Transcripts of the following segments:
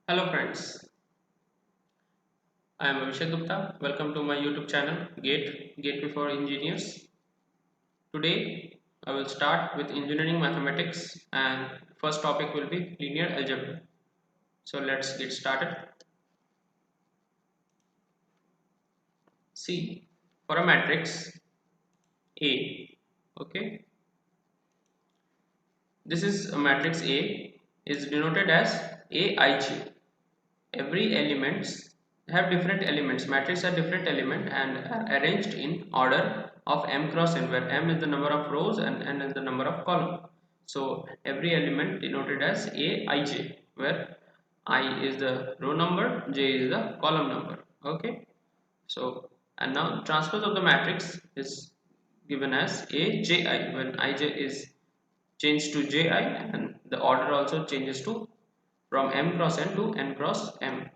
Hello friends, I am Abhishek Gupta. Welcome to my YouTube channel Gateway for Engineers. Today I will start with engineering mathematics and first topic will be linear algebra. So let's get started. See, for a matrix A, okay, this is a matrix A is denoted as Aij. Every elements have different elements. Matrices are different element and are arranged in order of m cross n, where m is the number of rows and n is the number of column. So every element denoted as Aij, where I is the row number, j is the column number. Okay. So and now transpose of the matrix is given as Aji when Ij is changed to Ji and the order also changes to from m cross n to n cross m.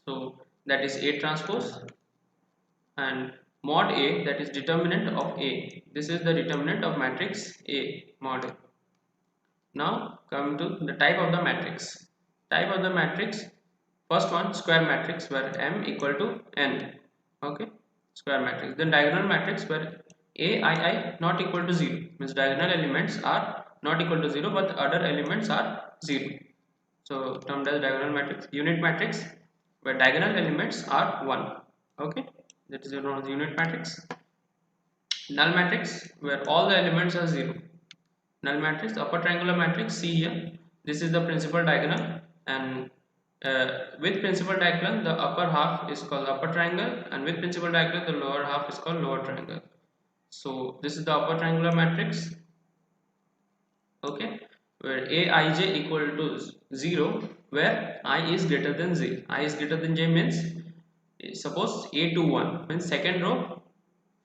So that is A transpose, and mod A, that is determinant of A. This is the determinant of matrix A mod A. Now come to the type of the matrix. Type of the matrix, first one square matrix where m equal to n. Okay, square matrix. Then diagonal matrix where ai not equal to 0, means diagonal elements are not equal to 0 but other elements are 0. So termed as diagonal matrix. Unit matrix where diagonal elements are 1. Okay, that is known as unit matrix. Null matrix where all the elements are 0. Null matrix, upper triangular matrix. See here, this is the principal diagonal, and with principal diagonal the upper half is called upper triangle, and with principal diagonal the lower half is called lower triangle. So this is the upper triangular matrix. Okay, where aij equal to 0, where I is greater than j. I is greater than j means, suppose a to 1 means second row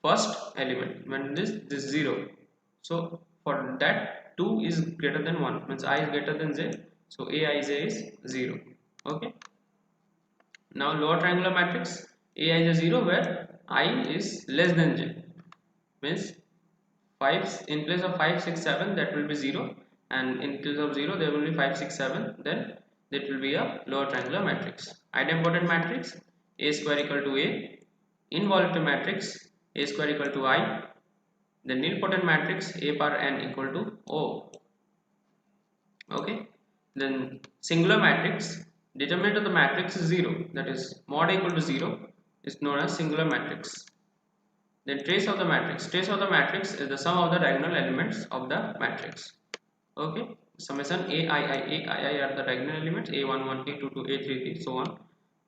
first element, when this 0, so for that 2 is greater than 1 means I is greater than j, so aij is 0. Okay, now lower triangular matrix, aij 0 where I is less than j, means 5 in place of 5 6 7 that will be 0, and in place of 0 there will be 5 6 7, then that will be a lower triangular matrix. Idempotent matrix, a square equal to a. Involutive matrix, a square equal to I. The nilpotent matrix, a power n equal to O. Okay, then singular matrix, determinant of the matrix is 0, that is mod equal to 0 is known as singular matrix. Then trace of the matrix. Trace of the matrix is the sum of the diagonal elements of the matrix. Okay, summation aii are the diagonal elements, a11, a22, a33, so on.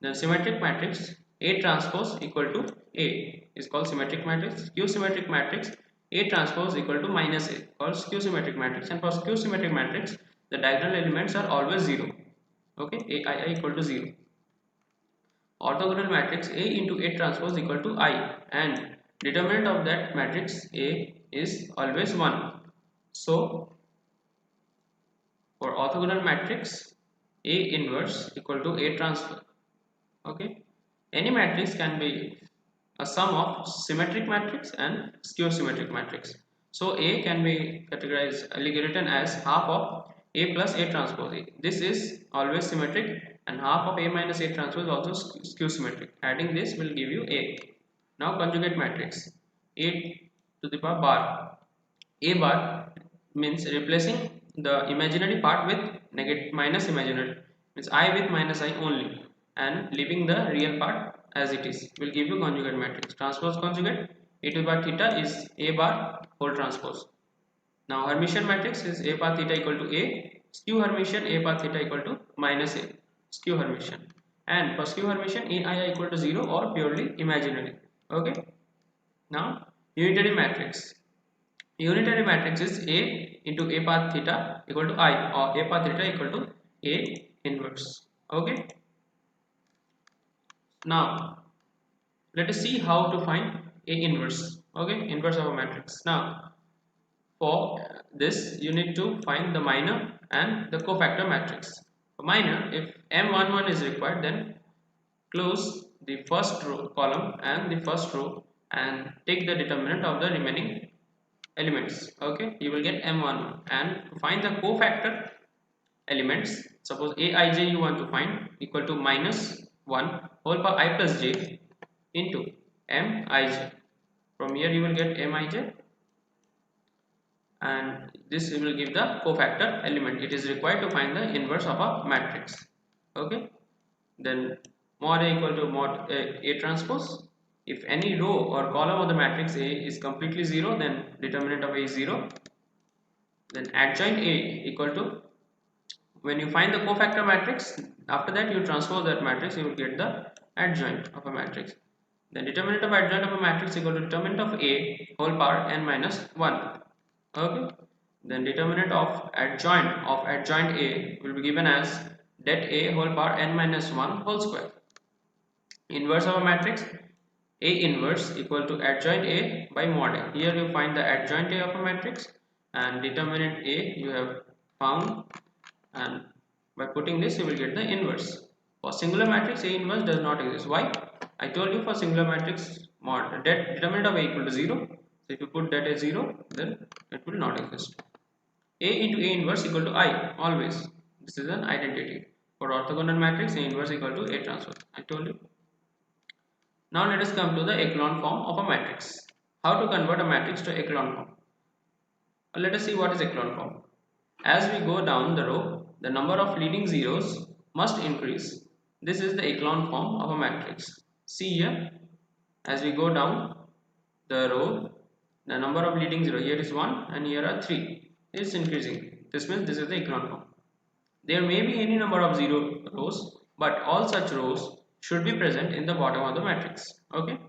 Then symmetric matrix, A transpose equal to A is called symmetric matrix. Q symmetric matrix, A transpose equal to minus A called skew symmetric matrix. And for skew symmetric matrix, the diagonal elements are always 0. Okay, aii equal to 0. Orthogonal matrix, A into A transpose equal to I, and determinant of that matrix A is always 1. So for orthogonal matrix, A inverse equal to A transpose. Okay, any matrix can be a sum of symmetric matrix and skew symmetric matrix. So A can be categorized written as half of A plus A transpose A. This is always symmetric, and half of A minus A transpose also skew symmetric. Adding this will give you A. Now conjugate matrix, A to the power bar. A bar means replacing the imaginary part with negative minus imaginary, means I with minus I only, and leaving the real part as it is, will give you conjugate matrix. Transpose conjugate, A to the power theta is A bar whole transpose. Now Hermitian matrix is A bar theta equal to A. Skew Hermitian, A bar theta equal to minus A. Skew Hermitian. And for skew Hermitian, ai equal to 0 or purely imaginary. Okay. Now unitary matrix. Unitary matrix is A into A bar theta equal to I, or A bar theta equal to A inverse. Okay. Now let us see how to find A inverse. Okay, inverse of a matrix. Now for this you need to find the minor and the cofactor matrix. For minor, if M11 is required, then close the first row column and the first row and take the determinant of the remaining elements. Okay, you will get M11, and to find the cofactor elements, Suppose aij you want to find equal to minus 1 whole power I plus j into mij. From here you will get mij, and this will give the cofactor element. It is required to find the inverse of a matrix. Okay, then mod A equal to mod A transpose. If any row or column of the matrix A is completely 0, then determinant of A is 0. Then adjoint A equal to, when you find the cofactor matrix, after that you transpose that matrix, you will get the adjoint of a matrix. The determinant of adjoint of a matrix equal to determinant of A whole power n minus 1. Okay. Then determinant of adjoint A will be given as det A whole power n minus 1 whole square. Inverse of a matrix, A inverse equal to adjoint A by mod A. Here you find the adjoint A of a matrix, and determinant A you have found, and by putting this you will get the inverse. For singular matrix, A inverse does not exist. Why? I told you for singular matrix mod determinant of A equal to 0. So if you put that as 0, then it will not exist. A into A inverse equal to I always. This is an identity. For orthogonal matrix, A inverse equal to A transpose. I told you. Now let us come to the echelon form of a matrix. How to convert a matrix to echelon form? Let us see what is echelon form. As we go down the row, the number of leading zeros must increase. This is the echelon form of a matrix. See here, as we go down the row, the number of leading zeros, here is 1 and here are 3. It is increasing. This means this is the echelon form. There may be any number of 0 rows, but all such rows should be present in the bottom of the matrix. Okay.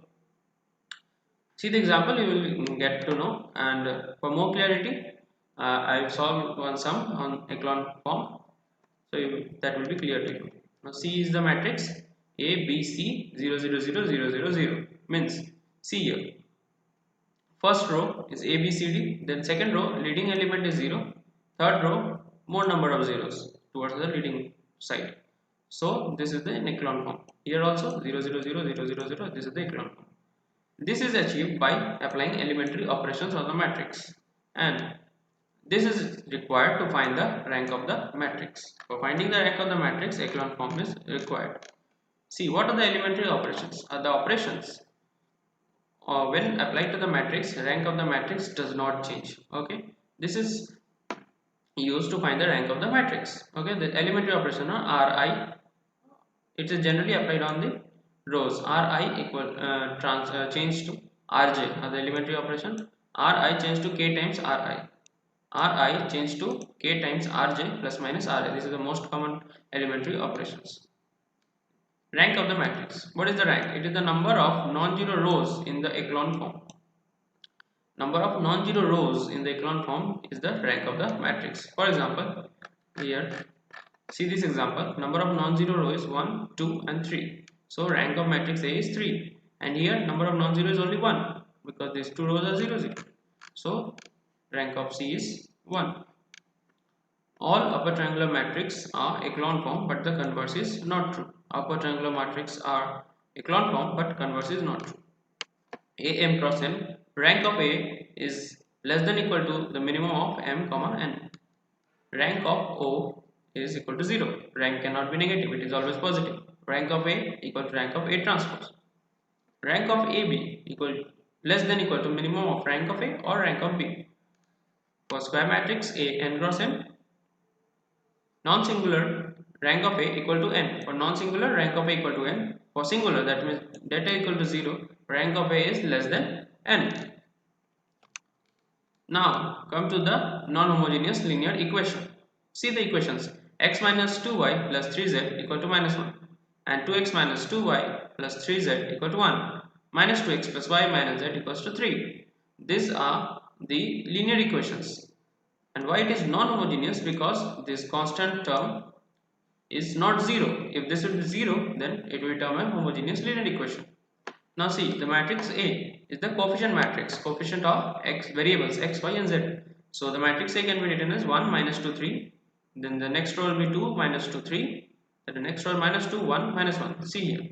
See the example, you will get to know, and for more clarity, I solved one sum on echelon form, so that will be clear to you. Now C is the matrix A B C 0 0 0 0 0 0, means see here. First row is A B C D, then second row leading element is 0, third row more number of zeros towards the leading side. So this is the echelon form. Here also 0 0 0 0 0 0, this is the echelon form. This is achieved by applying elementary operations on the matrix, and this is required to find the rank of the matrix. For finding the rank of the matrix, echelon form is required. See, what are the elementary operations? The operations when applied to the matrix, rank of the matrix does not change. Okay, this is used to find the rank of the matrix. Okay, the elementary operation are Ri. It is generally applied on the rows. Ri equal change to Rj, the elementary operation. Ri change to k times Ri. Ri change to k times Rj plus minus Ra. This is the most common elementary operations. Rank of the matrix. What is the rank? It is the number of non-zero rows in the echelon form. Number of non-zero rows in the echelon form is the rank of the matrix. For example, here, see this example. Number of non-zero rows is 1, 2 and 3. So rank of matrix A is 3. And here number of non-zero is only 1, because these two rows are 0, 0. So rank of C is 1. All upper triangular matrix are echelon form, but the converse is not true. Upper triangular matrix are echelon form, but converse is not true. A m cross n, rank of A is less than equal to the minimum of m comma n. Rank of O is equal to 0. Rank cannot be negative, it is always positive. Rank of A equal to rank of A transpose. Rank of AB equal less than equal to minimum of rank of A or rank of B. For square matrix A n cross n, non-singular rank of A equal to n. For non-singular, rank of A equal to n. For singular, that means that A equal to 0, rank of A is less than n. Now come to the non-homogeneous linear equation. See the equations. X minus 2y plus 3z equal to minus 1, and 2x minus 2y plus 3z equal to 1, minus 2x plus y minus z equals to 3. These are the linear equations. And why it is non-homogeneous? Because this constant term is not 0. If this would be 0, then it will become a homogeneous linear equation. Now see, the matrix A is the coefficient matrix, coefficient of x variables x, y and z. So the matrix A can be written as 1, minus 2, 3. Then the next row will be 2, minus 2, 3. Then the next row minus 2, 1, minus 1. See here.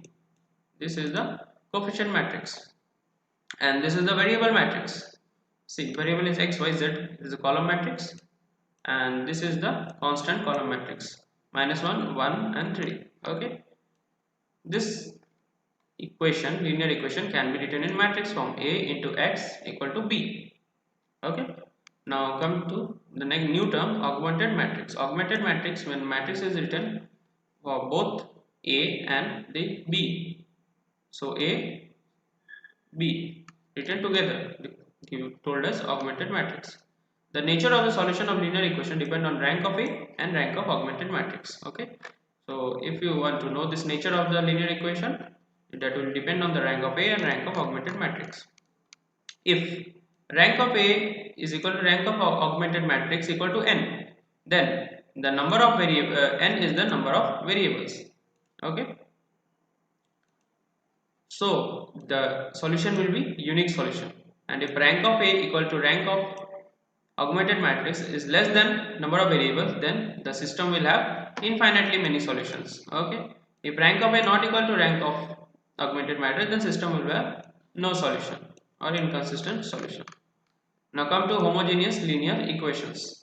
This is the coefficient matrix. And this is the variable matrix. See, variable is x, y, z. This is a column matrix. And this is the constant column matrix. minus 1, 1 and 3. Okay, this equation, linear equation, can be written in matrix form: A into X equal to B. Okay, now come to the next new term, augmented matrix. Augmented matrix, when matrix is written for both A and the B. So A, B written together, you told us augmented matrix. The nature of the solution of linear equation depend on rank of A and rank of augmented matrix. Okay, so if you want to know this nature of the linear equation, that will depend on the rank of A and rank of augmented matrix. If rank of A is equal to rank of augmented matrix equal to n, then the number of n is the number of variables. Okay, so the solution will be unique solution. And if rank of A equal to rank of augmented matrix is less than number of variables, then the system will have infinitely many solutions. Okay, if rank of A not equal to rank of augmented matrix, then system will have no solution or inconsistent solution. Now come to homogeneous linear equations.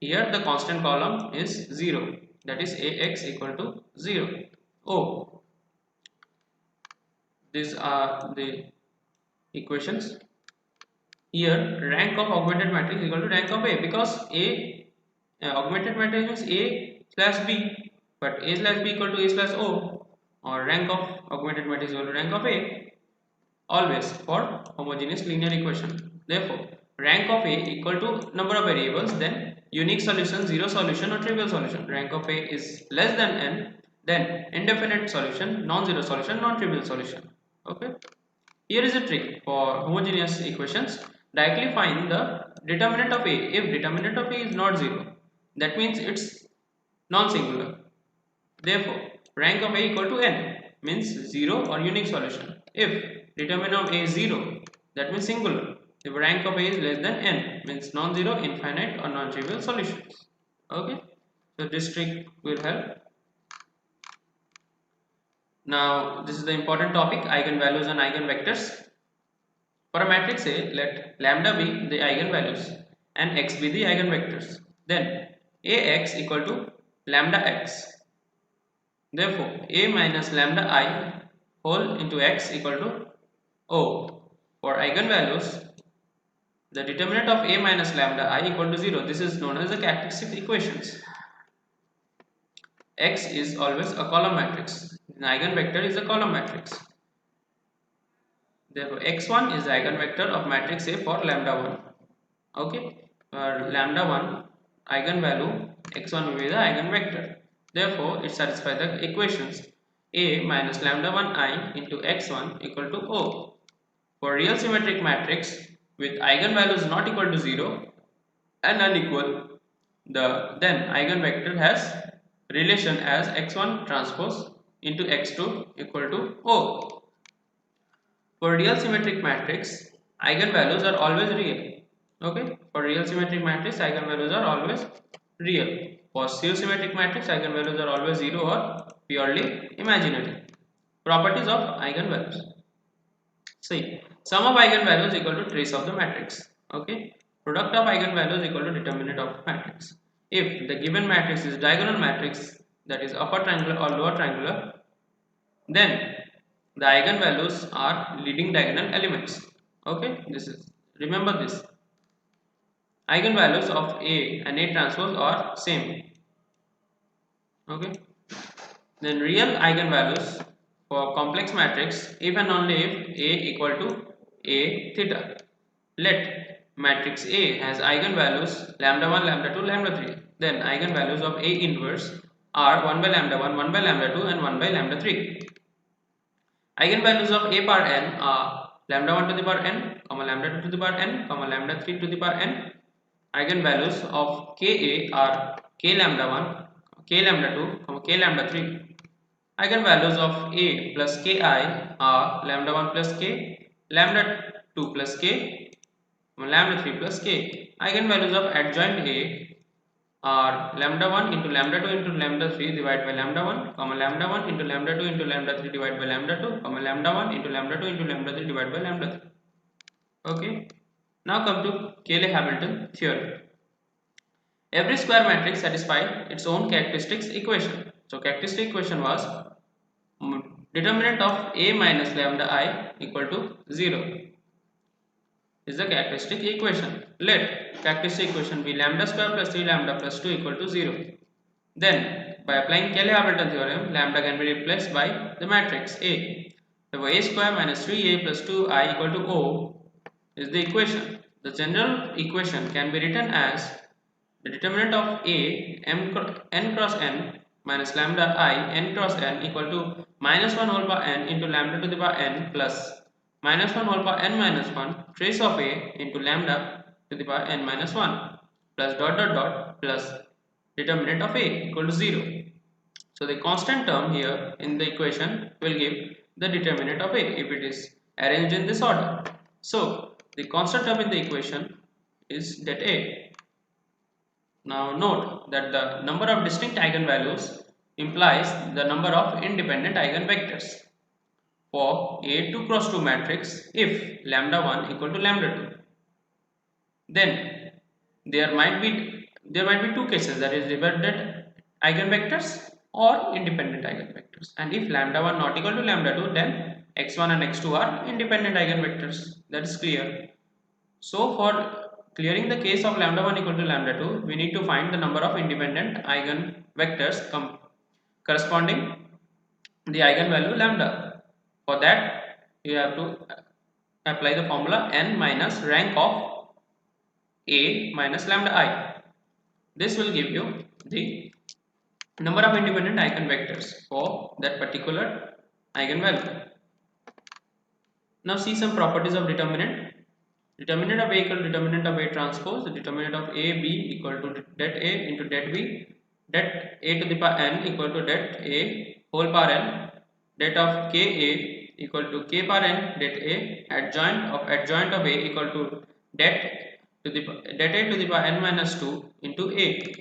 Here the constant column is 0, that is Ax equal to 0. Oh, these are the equations. Here rank of augmented matrix equal to rank of A, because A augmented matrix means A slash B, but A slash B equal to A slash O, or rank of augmented matrix equal to rank of A, always for homogeneous linear equation. Therefore, rank of A equal to number of variables, then unique solution, zero solution or trivial solution. Rank of A is less than n, then indefinite solution, non-zero solution, non-trivial solution. Okay. Here is a trick for homogeneous equations. Directly find the determinant of A. If determinant of A is not 0, that means it's non-singular. Therefore, rank of A equal to n means 0 or unique solution. If determinant of A is 0, that means singular. If rank of A is less than n, means non-zero, infinite or non-trivial solutions. Okay, so this trick will help. Now, this is the important topic, eigenvalues and eigenvectors. For a matrix A, let lambda be the eigenvalues and x be the eigenvectors. Then Ax equal to lambda x. Therefore, A minus lambda I whole into x equal to O. For eigenvalues, the determinant of A minus lambda I equal to 0. This is known as the characteristic equations. X is always a column matrix. An eigenvector is a column matrix. Therefore, x1 is the eigenvector of matrix A for lambda 1. Okay, for lambda 1 eigenvalue, x1 will be the eigenvector. Therefore, it satisfies the equations A minus lambda 1 I into x1 equal to O. For real symmetric matrix with eigenvalues not equal to 0 and unequal, then eigenvector has relation as x1 transpose into x2 equal to O. For real symmetric matrix, eigenvalues are always real. Okay, for real symmetric matrix, eigenvalues are always real. For pseudo symmetric matrix, eigenvalues are always 0 or purely imaginary. Properties of eigenvalues. See, sum of eigenvalues equal to trace of the matrix. Okay, product of eigenvalues equal to determinant of matrix. If the given matrix is diagonal matrix, that is upper triangular or lower triangular, then the eigenvalues are leading diagonal elements. Okay, this is, remember this. Eigenvalues of A and A transpose are same. Okay, then real eigenvalues for complex matrix if and only if A equal to A theta. Let matrix A has eigenvalues lambda 1, lambda 2, lambda 3. Then eigenvalues of A inverse are 1 by lambda 1, 1 by lambda 2 and 1 by lambda 3. Eigenvalues of A power n are lambda 1 to the power n, lambda 2 to the power n, lambda 3 to the power n. Eigenvalues of Ka are k lambda 1, k lambda 2, k lambda 3. Eigenvalues of A plus Ki are lambda 1 plus k, lambda 2 plus k, lambda 3 plus k. Eigenvalues of adjoint A are lambda 1 into lambda 2 into lambda 3 divided by lambda 1, lambda 1 into lambda 2 into lambda 3 divided by lambda 2, lambda 1 into lambda 2 into lambda 3 divided by lambda 3. Okay. Now come to Cayley-Hamilton theorem. Every square matrix satisfied its own characteristics equation. So characteristic equation was determinant of A minus lambda I equal to 0 is the characteristic equation. Let characteristic equation be lambda square plus 3 lambda plus 2 equal to 0. Then by applying Cayley-Hamilton theorem, lambda can be replaced by the matrix A. Therefore, A square minus 3A plus 2I equal to O is the equation. The general equation can be written as the determinant of A n cross n minus lambda I n cross n equal to minus 1 whole power n into lambda to the power n plus minus 1 whole power n minus 1 trace of A into lambda to the power n minus 1 plus dot dot dot plus determinant of A equal to 0. So the constant term here in the equation will give the determinant of A if it is arranged in this order. So the constant term in the equation is that A. Now note that the number of distinct eigenvalues implies the number of independent eigenvectors for a 2 cross 2 matrix if lambda 1 equal to lambda 2. Then there might be two cases, that is dependent eigenvectors or independent eigenvectors, and if lambda 1 not equal to lambda 2, then x1 and x2 are independent eigenvectors. That is clear. So for clearing the case of lambda 1 equal to lambda 2, we need to find the number of independent eigenvectors corresponding the eigenvalue lambda. For that, you have to apply the formula n minus rank of A minus lambda I. This will give you the number of independent eigenvectors for that particular eigenvalue. Now see some properties of determinant. Determinant of A equal to determinant of A transpose. The determinant of A B equal to det A into det B. Det A to the power n equal to det A whole power n. Det of K A equal to K power n det A. Adjoint of A equal to det A to the power n minus 2 into A.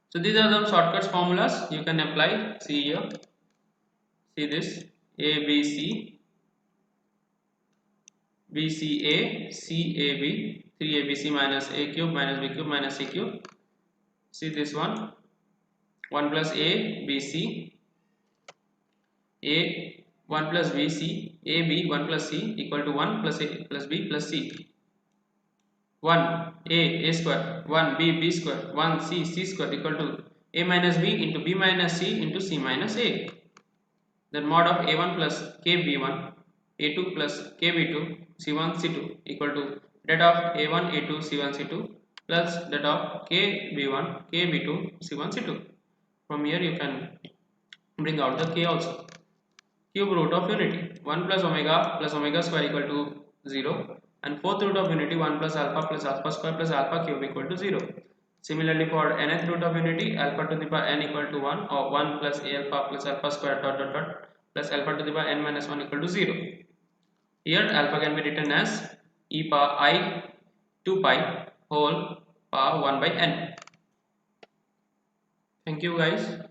So these are the shortcuts formulas you can apply. See here. See this A B C. BCA, CAB, 3ABC minus A cube minus B cube minus C cube. See this one, 1 plus A, BC, A 1 plus BC, AB 1 plus C equal to 1 plus A plus B plus C. 1 A square, 1 B square, 1 C square equal to A minus B into B minus C into C minus A. Then mod of A1 plus KB1, A2 plus KB2, C1 C2 equal to det of A1 A2 C1 C2 plus det of KB1 KB2 C1 C2. From here you can bring out the K also. Cube root of unity 1 plus omega square equal to 0, and fourth root of unity 1 plus alpha square plus alpha cube equal to 0. Similarly for nth root of unity, alpha to the power n equal to 1, or 1 plus a alpha plus alpha square dot dot dot plus alpha to the power n minus 1 equal to 0. Here alpha can be written as e power I 2 pi whole power 1 by n. Thank you guys.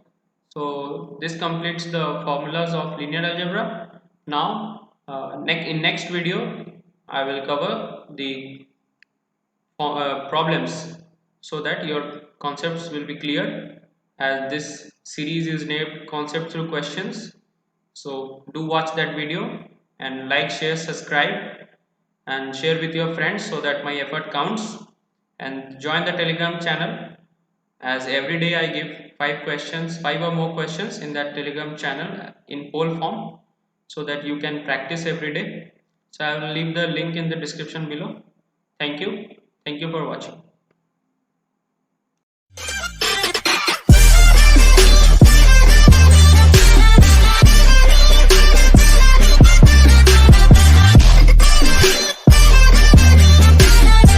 So this completes the formulas of linear algebra. Now in next video I will cover the problems, so that your concepts will be clear, as this series is named concept through questions. So do watch that video and like, share, subscribe and share with your friends so that my effort counts, and join the Telegram channel, as every day I give 5 or more questions in that Telegram channel in poll form, so that you can practice every day. So I will leave the link in the description below. Thank you for watching.